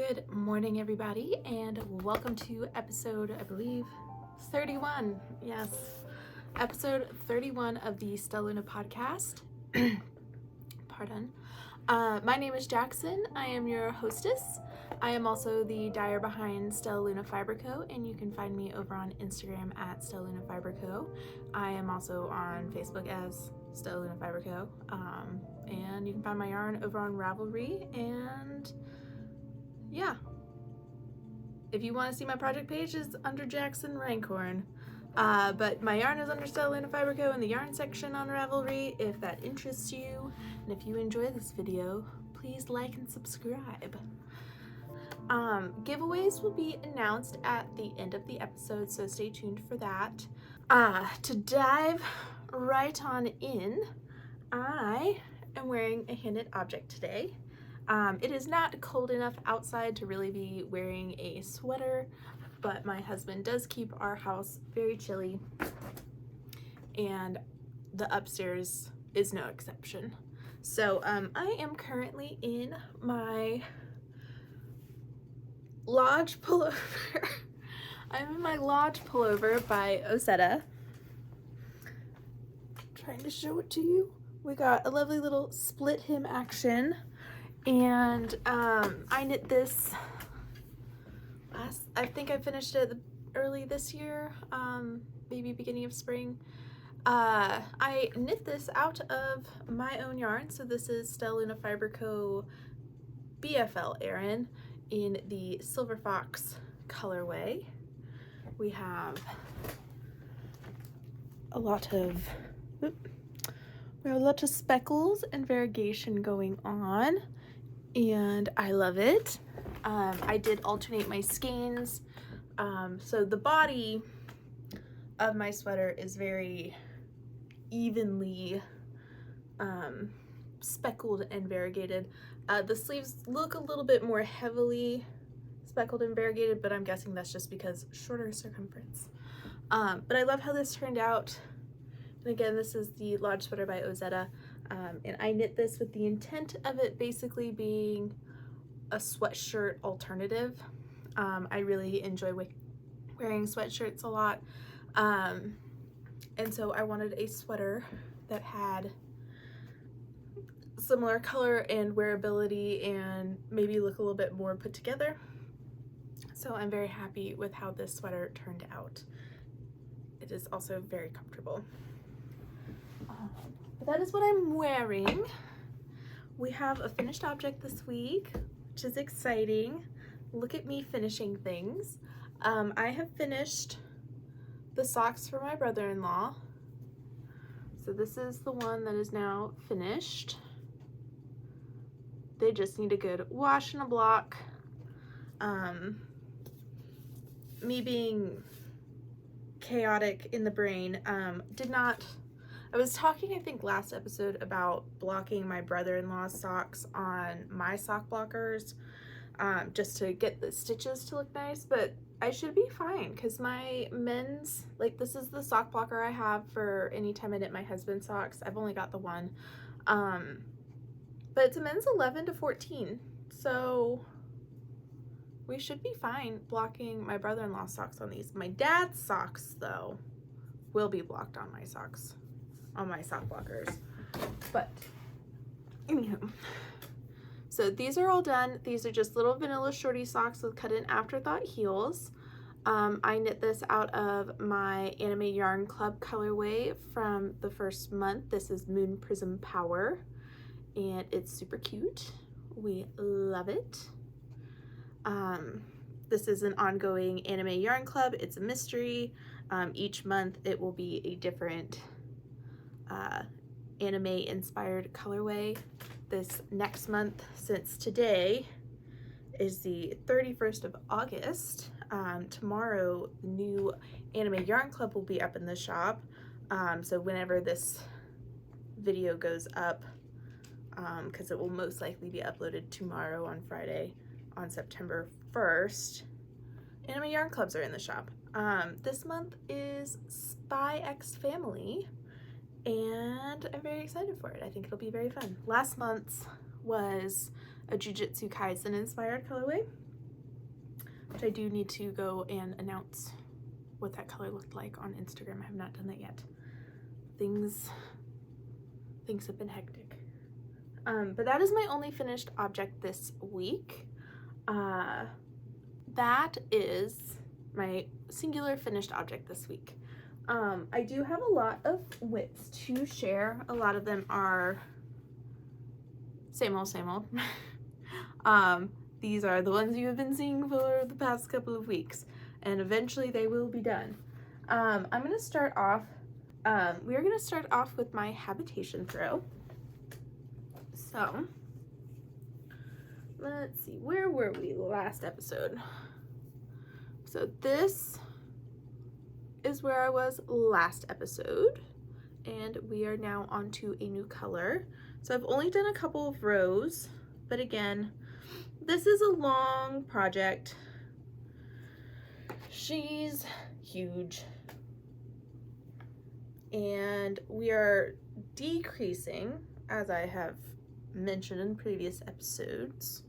Good morning, everybody, and welcome to episode, I believe, 31. Yes, episode 31 of the Stella Luna podcast. Pardon. My name is Jackson. I am your hostess. I am also the dyer behind Stella Luna Fiber Co, and you can find me over on Instagram at Stella Luna Fiber Co. I am also on Facebook as Stella Luna Fiber Co. And you can find my yarn over on Ravelry, and yeah, if you want to see my project page, is under Jackson Rancorn. But my yarn is under Stella Luna Fiber Co in the yarn section on Ravelry if that interests you. And if you enjoy this video, please like and subscribe. Giveaways will be announced at the end of the episode, so stay tuned for that. To dive right on in, I am wearing a hand-knit object today. It is not cold enough outside to really be wearing a sweater, but my husband does keep our house very chilly, and the upstairs is no exception. So I am currently in my Lodge pullover. I'm in my Lodge pullover by Ozetta. Trying to show it to you. We got a lovely little split hem action. And I knit this I think I finished it early this year, maybe beginning of spring. I knit this out of my own yarn, so this is Stella Luna Fiber Co BFL Aran in the Silver Fox colorway. We have a lot of speckles and variegation going on, and I love it. I did alternate my skeins, so the body of my sweater is very evenly speckled and variegated. The sleeves look a little bit more heavily speckled and variegated, but I'm guessing that's just because shorter circumference. But I love how this turned out. And again, this is the Lodge sweater by Ozetta, and I knit this with the intent of it basically being a sweatshirt alternative. I really enjoy wearing sweatshirts a lot, and so I wanted a sweater that had similar color and wearability and maybe look a little bit more put together. So I'm very happy with how this sweater turned out. It is also very comfortable. But that is what I'm wearing. We have a finished object this week, which is exciting. Look at me finishing things. I have finished the socks for my brother-in-law. So this is the one that is now finished. They just need a good wash and a block. Me being chaotic in the brain, I was talking, I think, last episode about blocking my brother-in-law's socks on my sock blockers, just to get the stitches to look nice, but I should be fine because my men's, like, this is the sock blocker I have for any time I knit my husband's socks. I've only got the one, but it's a men's 11 to 14, so we should be fine blocking my brother-in-law's socks on these. My dad's socks, though, will be blocked on my socks, on my sock blockers. But anywho, so these are all done. These are just little vanilla shorty socks with cut in afterthought heels. I knit this out of my Anime Yarn Club colorway from the first month. This is Moon Prism Power, and it's super cute. We love it. This is an ongoing Anime Yarn Club. It's a mystery. Each month it will be a different anime inspired colorway. This next month, since today is the 31st of August, tomorrow the new Anime Yarn Club will be up in the shop. So whenever this video goes up, because it will most likely be uploaded tomorrow on Friday on September 1st, Anime Yarn Clubs are in the shop. This month is Spy X Family, and I'm very excited for it. I think it'll be very fun. Last month's was a Jujutsu Kaisen inspired colorway, which I do need to go and announce what that color looked like on Instagram. I have not done that yet. Things have been hectic. But that is my only finished object this week. That is my singular finished object this week. I do have a lot of WIPs to share. A lot of them are same old, same old. These are the ones you have been seeing for the past couple of weeks, and eventually they will be done. I'm going to start off, we are going to start off with my Habitation throw. So, let's see, where were we last episode? So this is where I was last episode, and we are now on to a new color. So I've only done a couple of rows, but again, this is a long project. She's huge, and we are decreasing, as I have mentioned in previous episodes.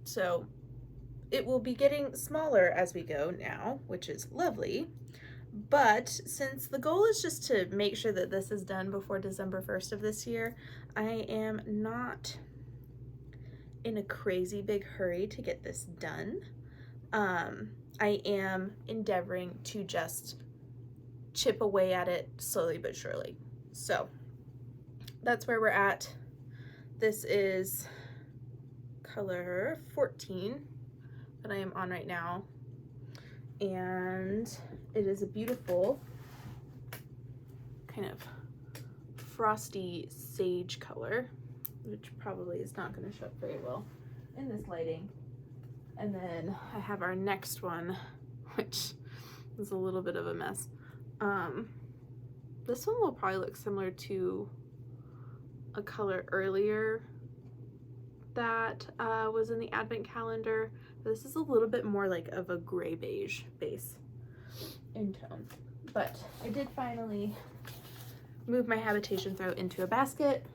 So it will be getting smaller as we go now, which is lovely. But since the goal is just to make sure that this is done before December 1st of this year, I am not in a crazy big hurry to get this done. I am endeavoring to just chip away at it slowly but surely. So that's where we're at. This is color 14 that I am on right now, and it is a beautiful kind of frosty sage color, which probably is not going to show up very well in this lighting. And then I have our next one, which is a little bit of a mess. This one will probably look similar to a color earlier that was in the advent calendar. This is a little bit more like of a gray beige base in tone. But I did finally move my Habitation throw into a basket,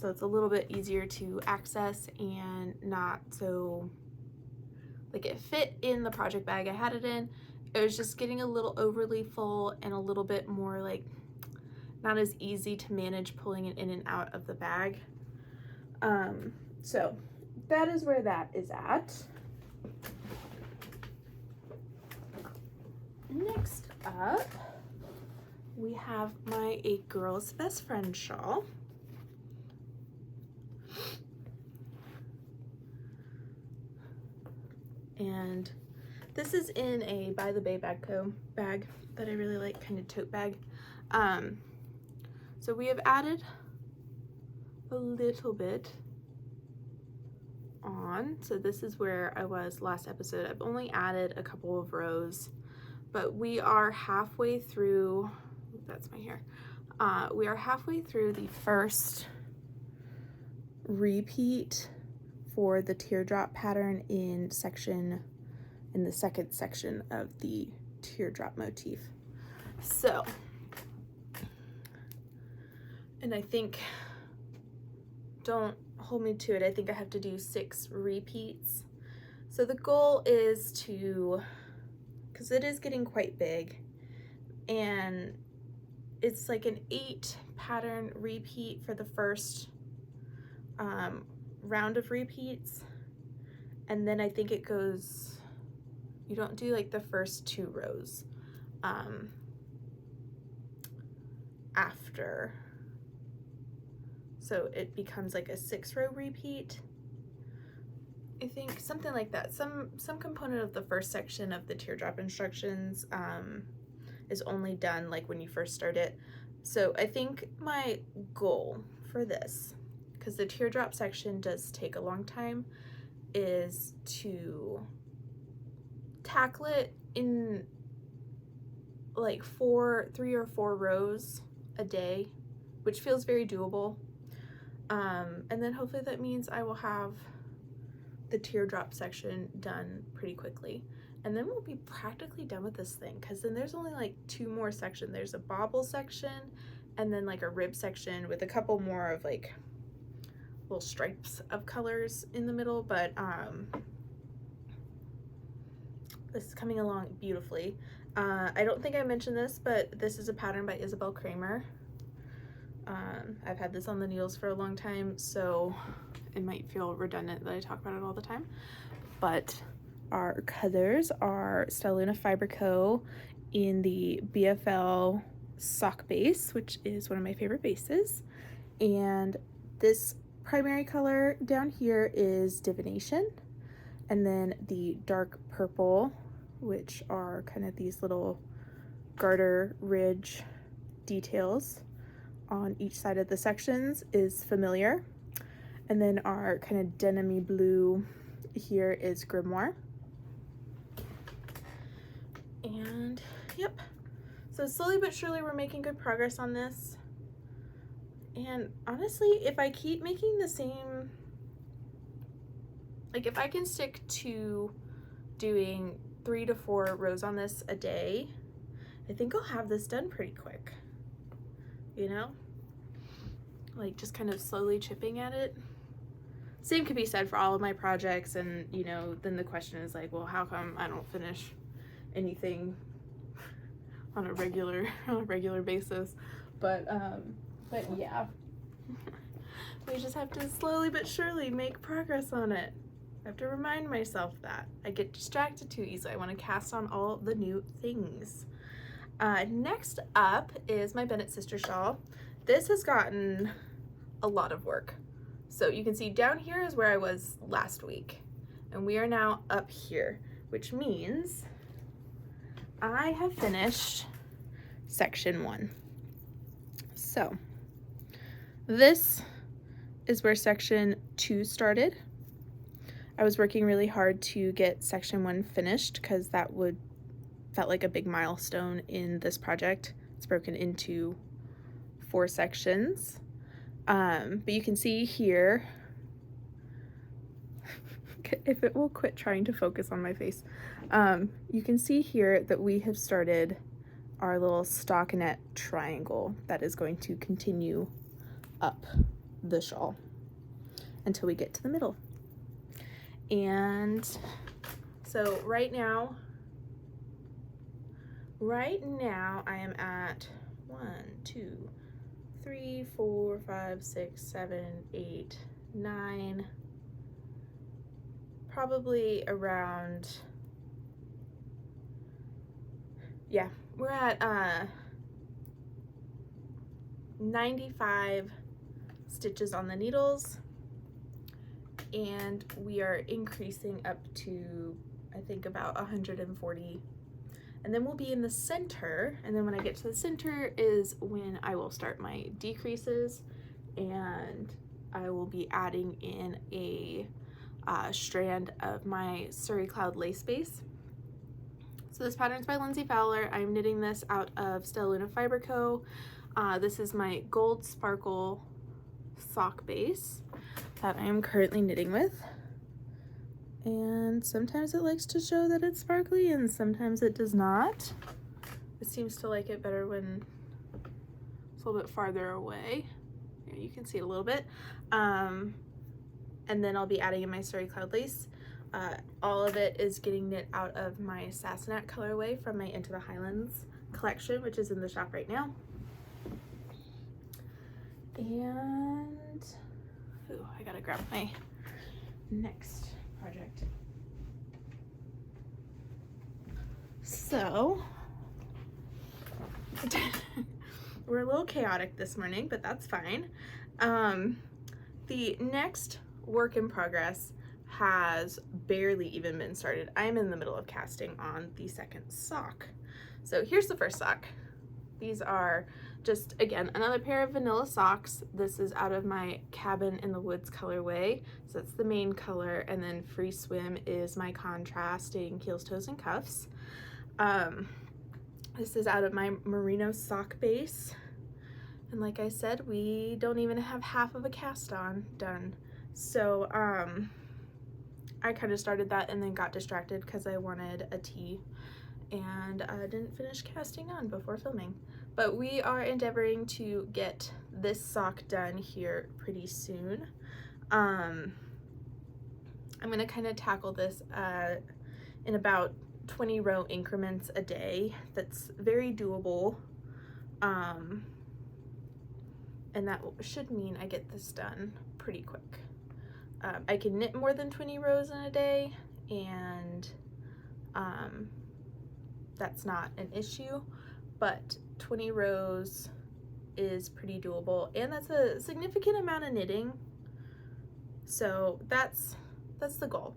so it's a little bit easier to access and not so, like, it fit in the project bag I had it in. It was just getting a little overly full and a little bit more like not as easy to manage pulling it in and out of the bag. So that is where that is at. Next up, we have my A Girl's Best Friend shawl. And this is in a By the Bay Bag Co bag that I really like, kind of tote bag. So we have added a little bit on. So this is where I was last episode. I've only added a couple of rows, but we are halfway through, that's my hair. We are halfway through the first repeat for the teardrop pattern in the second section of the teardrop motif. So, and I think, don't hold me to it, I think I have to do 6 repeats. So the goal is to, because it is getting quite big, and it's like an 8 pattern repeat for the first round of repeats, and then I think it goes, you don't do like the first 2 rows after, so it becomes like a 6-row repeat, I think, something like that. Some component of the first section of the teardrop instructions is only done like when you first start it. So I think my goal for this, because the teardrop section does take a long time, is to tackle it in like 3 or 4 rows a day, which feels very doable. And then hopefully that means I will have the teardrop section done pretty quickly, and then we'll be practically done with this thing, because then there's only like 2 more sections. There's a bobble section and then like a rib section with a couple more of like little stripes of colors in the middle, but this is coming along beautifully. I don't think I mentioned this, but this is a pattern by Isabell Kraemer. I've had this on the needles for a long time, so it might feel redundant that I talk about it all the time, but our colors are Stella Luna Fiber Co in the BFL Sock base, which is one of my favorite bases, and this primary color down here is Divination, and then the dark purple, which are kind of these little garter ridge details on each side of the sections, is Familiar, and then our kind of denim-y blue here is Grimoire. And yep, so slowly but surely we're making good progress on this. And honestly, if I keep making the same, like if I can stick to doing 3 to 4 rows on this a day, I think I'll have this done pretty quick, you know, like just kind of slowly chipping at it. Same could be said for all of my projects, and you know, then the question is like, well, how come I don't finish anything on a regular basis? But yeah, we just have to slowly but surely make progress on it. I have to remind myself that. I get distracted too easily. I want to cast on all the new things. Next up is my Bennett sister shawl. This has gotten a lot of work. So you can see down here is where I was last week, and we are now up here, which means I have finished section 1. So this is where section 2 started. I was working really hard to get section 1 finished because that felt like a big milestone in this project. It's broken into 4 sections. But you can see here, if it will quit trying to focus on my face, you can see here that we have started our little stockinette triangle that is going to continue up the shawl until we get to the middle. And so right now I am at 1, 2, 3, 4, 5, 6, 7, 8, 9, probably around, yeah, we're at 95 stitches on the needles, and we are increasing up to, I think, about 140. And then we'll be in the center, and then when I get to the center is when I will start my decreases, and I will be adding in a strand of my Suri Cloud lace base. So this pattern is by Lindsey Fowler. I'm knitting this out of Stella Luna Fiber Co. This is my gold sparkle sock base that I am currently knitting with. And sometimes it likes to show that it's sparkly and sometimes it does not. It seems to like it better when it's a little bit farther away. Here you can see it a little bit. And then I'll be adding in my Sari Cloud lace. All of it is getting knit out of my Sassenach colorway from my Into the Highlands collection, which is in the shop right now. And ooh, I gotta grab my next project. So we're a little chaotic this morning, but that's fine. The next work in progress has barely even been started. I'm in the middle of casting on the second sock. So here's the first sock. These are just, again, another pair of vanilla socks. This is out of my Cabin in the Woods colorway. So that's the main color, and then Free Swim is my contrasting heels, toes, and cuffs. This is out of my Merino sock base. And like I said, we don't even have half of a cast on done. So I kind of started that and then got distracted because I wanted a tea, and I didn't finish casting on before filming. But we are endeavoring to get this sock done here pretty soon. I'm going to kind of tackle this in about 20 row increments a day. That's very doable. And that should mean I get this done pretty quick. I can knit more than 20 rows in a day, and that's not an issue, but 20 rows is pretty doable, and that's a significant amount of knitting. So that's the goal.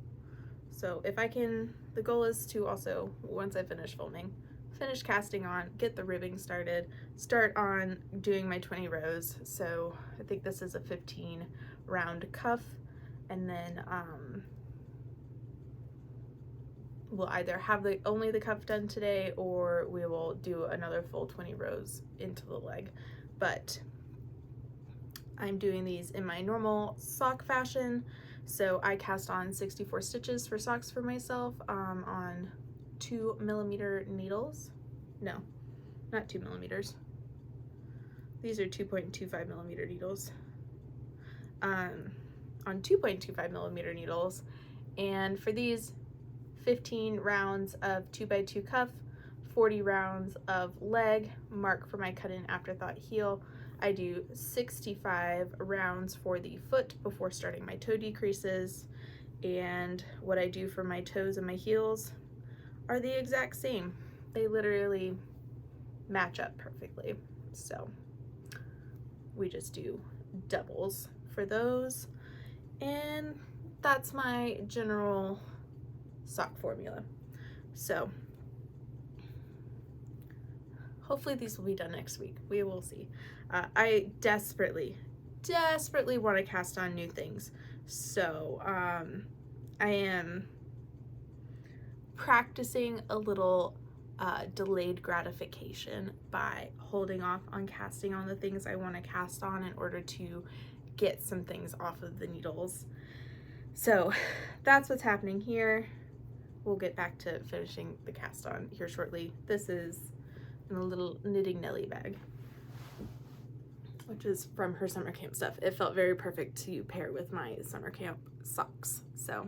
So if I can, the goal is to also, once I finish filming, finish casting on, get the ribbing started, start on doing my 20 rows. So I think this is a 15 round cuff, and then we'll either have only the cuff done today, or we will do another full 20 rows into the leg. But I'm doing these in my normal sock fashion. So I cast on 64 stitches for socks for myself on 2mm needles. No, not 2 millimeters. These are 2.25mm needles. On 2.25mm needles. And for these, 15 rounds of 2x2 cuff, 40 rounds of leg, mark for my cut-in afterthought heel. I do 65 rounds for the foot before starting my toe decreases, and what I do for my toes and my heels are the exact same. They literally match up perfectly. So we just do doubles for those, and that's my general sock formula. So hopefully these will be done next week. We will see. I desperately want to cast on new things. So I am practicing a little delayed gratification by holding off on casting on the things I want to cast on in order to get some things off of the needles. So that's what's happening here. We'll get back to finishing the cast on here shortly. This is in a little Knitting Nelly bag, which is from her summer camp stuff. It felt very perfect to pair with my summer camp socks. So,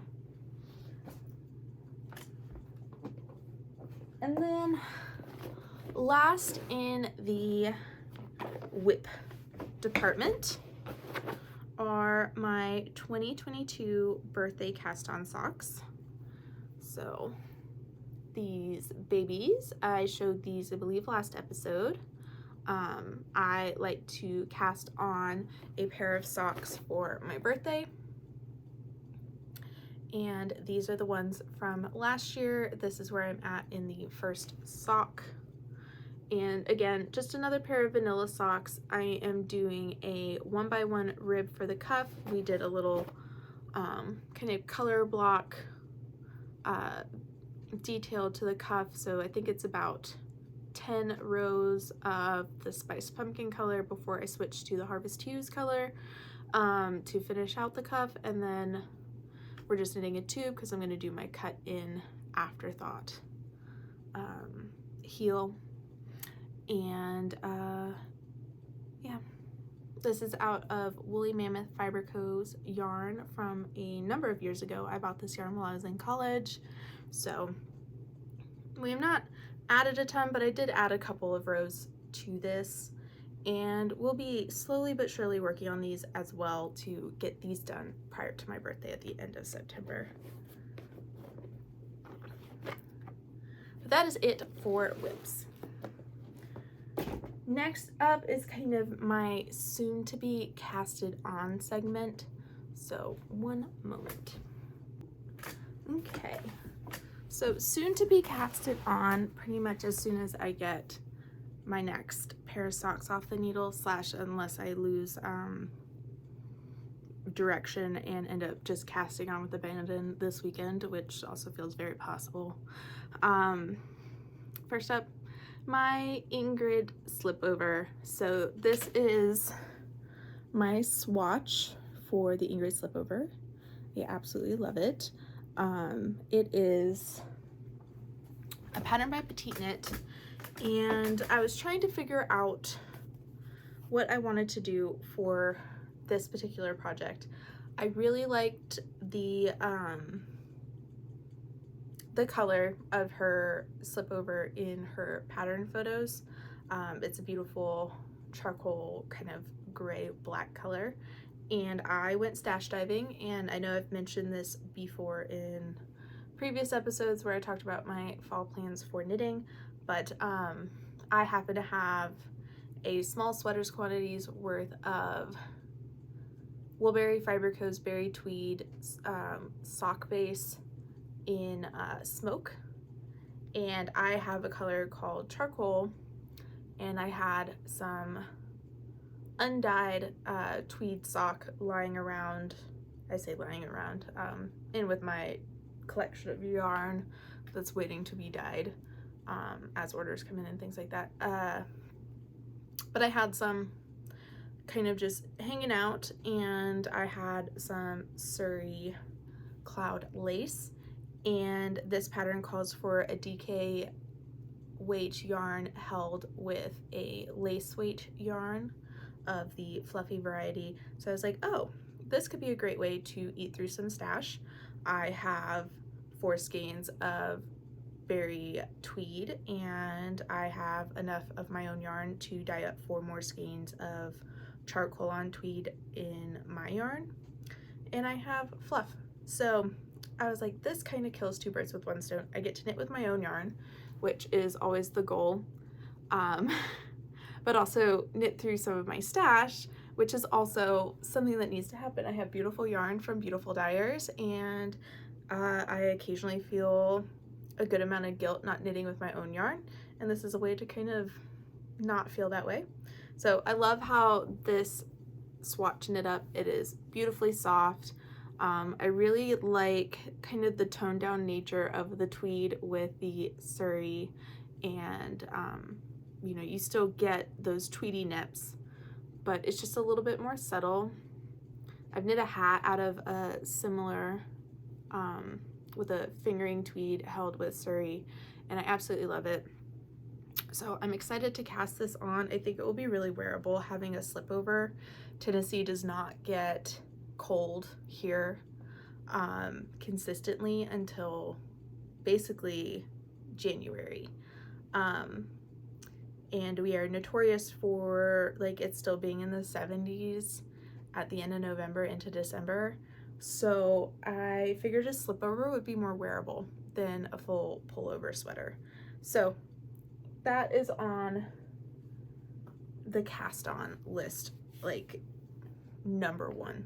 and then last in the whip department are my 2022 birthday cast on socks. So these babies, I showed these, I believe, last episode. I like to cast on a pair of socks for my birthday, and these are the ones from last year. This is where I'm at in the first sock, and again, just another pair of vanilla socks. I am doing a 1x1 rib for the cuff. We did a little kind of color block detail to the cuff, so I think it's about 10 rows of the Spiced Pumpkin color before I switch to the Harvest Hues color to finish out the cuff, and then we're just knitting a tube because I'm going to do my cut in afterthought heel. And yeah, this is out of Woolly Mammoth Fiber Co's yarn from a number of years ago. I bought this yarn while I was in college, so we have not added a ton, but I did add a couple of rows to this, and we'll be slowly but surely working on these as well to get these done prior to my birthday at the end of September. But that is it for whips. Next up is kind of my soon to be casted on segment. So one moment. Okay. So soon to be casted on pretty much as soon as I get my next pair of socks off the needle, slash unless I lose direction and end up just casting on with the Bennett this weekend, which also feels very possible. First up, my Ingrid Slipover. So this is my swatch for the Ingrid Slipover. I absolutely love it. It is a pattern by PetiteKnit, and I was trying to figure out what I wanted to do for this particular project. I really liked the color of her slipover in her pattern photos. It's a beautiful charcoal kind of gray black color, and I went stash diving, and I know I've mentioned this before in previous episodes where I talked about my fall plans for knitting, but I happen to have a small sweaters quantities worth of Woolberry Fibre Co's Berry Tweed sock base in smoke, and I have a color called charcoal, and I had some undyed tweed sock lying around. I say lying around, in with my collection of yarn that's waiting to be dyed as orders come in and things like that. But I had some kind of just hanging out, and I had some Suri cloud lace, and this pattern calls for a DK weight yarn held with a lace weight yarn of the fluffy variety. So I was like, oh, this could be a great way to eat through some stash. I have 4 skeins of berry tweed, and I have enough of my own yarn to dye up 4 more skeins of charcoal on tweed in my yarn, and I have fluff. So I was like, this kind of kills 2 birds with 1 stone. I get to knit with my own yarn, which is always the goal, but also knit through some of my stash, which is also something that needs to happen. I have beautiful yarn from beautiful dyers, and I occasionally feel a good amount of guilt not knitting with my own yarn, and this is a way to kind of not feel that way. So I love how this swatch knit up. It is beautifully soft. I really like kind of the toned down nature of the tweed with the Suri, and you know, you still get those tweedy nips, but it's just a little bit more subtle. I've knit a hat out of a similar with a fingering tweed held with Suri, and I absolutely love it. So I'm excited to cast this on. I think it will be really wearable having a slipover. Tennessee does not get cold here consistently until basically January. And we are notorious for like it still being in the 70s at the end of November into December. So I figured a slipover would be more wearable than a full pullover sweater. So that is on the cast on list, like number 1.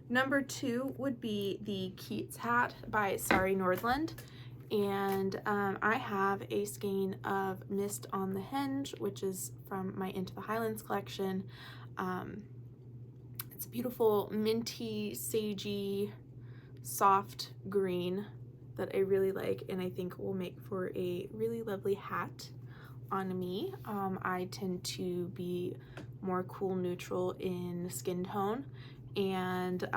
Number 2 would be the Keats hat by Sari Nordlund, and I have a skein of Mist on the Henge, which is from my Into the Highlands collection. It's a beautiful minty, sagey, soft green that I really like, and I think will make for a really lovely hat on me. I tend to be more cool neutral in skin tone, and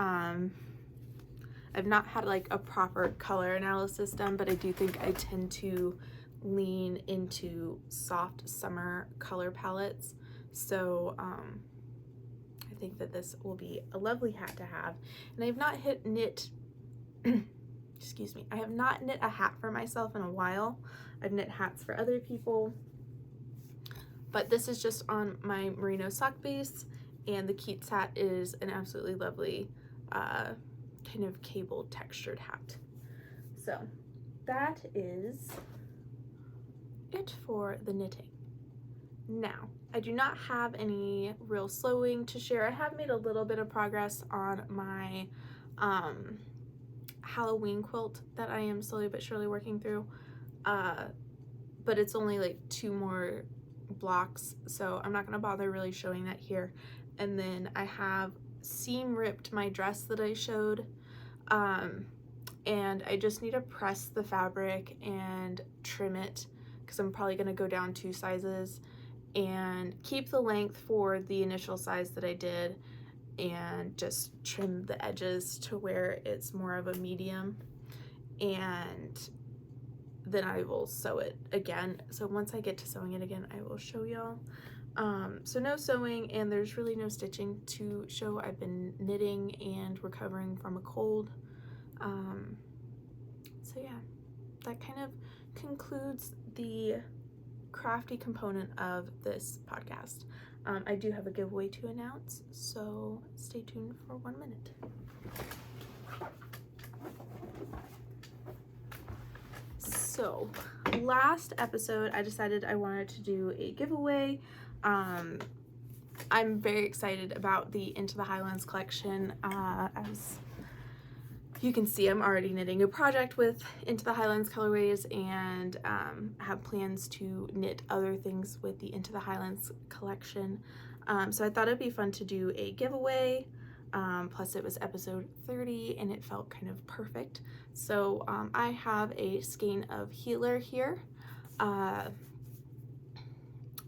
I've not had like a proper color analysis done, but I do think I tend to lean into soft summer color palettes. So I think that this will be a lovely hat to have. And I have not knit excuse me, I have not knit a hat for myself in a while. I've knit hats for other people, but this is just on my Merino sock base, and the Keats hat is an absolutely lovely kind of cable textured hat. So that is it for the knitting. Now, I do not have any real sewing to share. I have made a little bit of progress on my Halloween quilt that I am slowly but surely working through, but it's only like 2 more blocks, so I'm not going to bother really showing that here. And then I have seam ripped my dress that I showed, and I just need to press the fabric and trim it because I'm probably going to go down 2 sizes and keep the length for the initial size that I did, and just trim the edges to where it's more of a medium, and then I will sew it again. So once I get to sewing it again, I will show y'all. So no sewing, and there's really no stitching to show. I've been knitting and recovering from a cold. So yeah, that kind of concludes the crafty component of this podcast. I do have a giveaway to announce, so stay tuned for 1 minute. So last episode I decided I wanted to do a giveaway. I'm very excited about the Into the Highlands collection. As you can see, I'm already knitting a project with Into the Highlands colorways, and have plans to knit other things with the Into the Highlands collection. So I thought it'd be fun to do a giveaway. Plus it was episode 30 and it felt kind of perfect. So I have a skein of Healer here.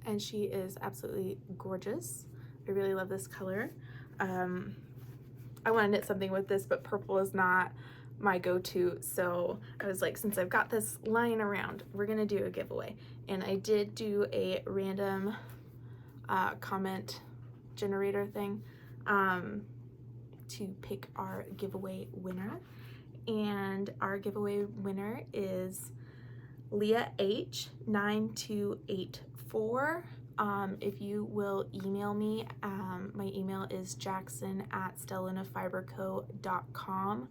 And she is absolutely gorgeous. I really love this color. I want to knit something with this, but purple is not my go-to, so I was like, since I've got this lying around, we're gonna do a giveaway. And I did do a random comment generator thing to pick our giveaway winner, and our giveaway winner is Leah H 9284. If you will email me, my email is jackson@stellalunafiberco.com,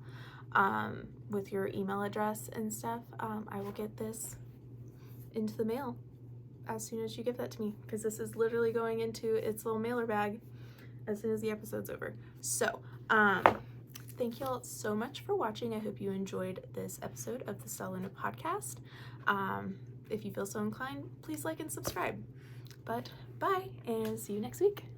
with your email address and stuff. I will get this into the mail as soon as you give that to me, because this is literally going into its little mailer bag as soon as the episode's over. So thank you all so much for watching. I hope you enjoyed this episode of the Stella Luna podcast. If you feel so inclined, please like and subscribe. But bye, and see you next week.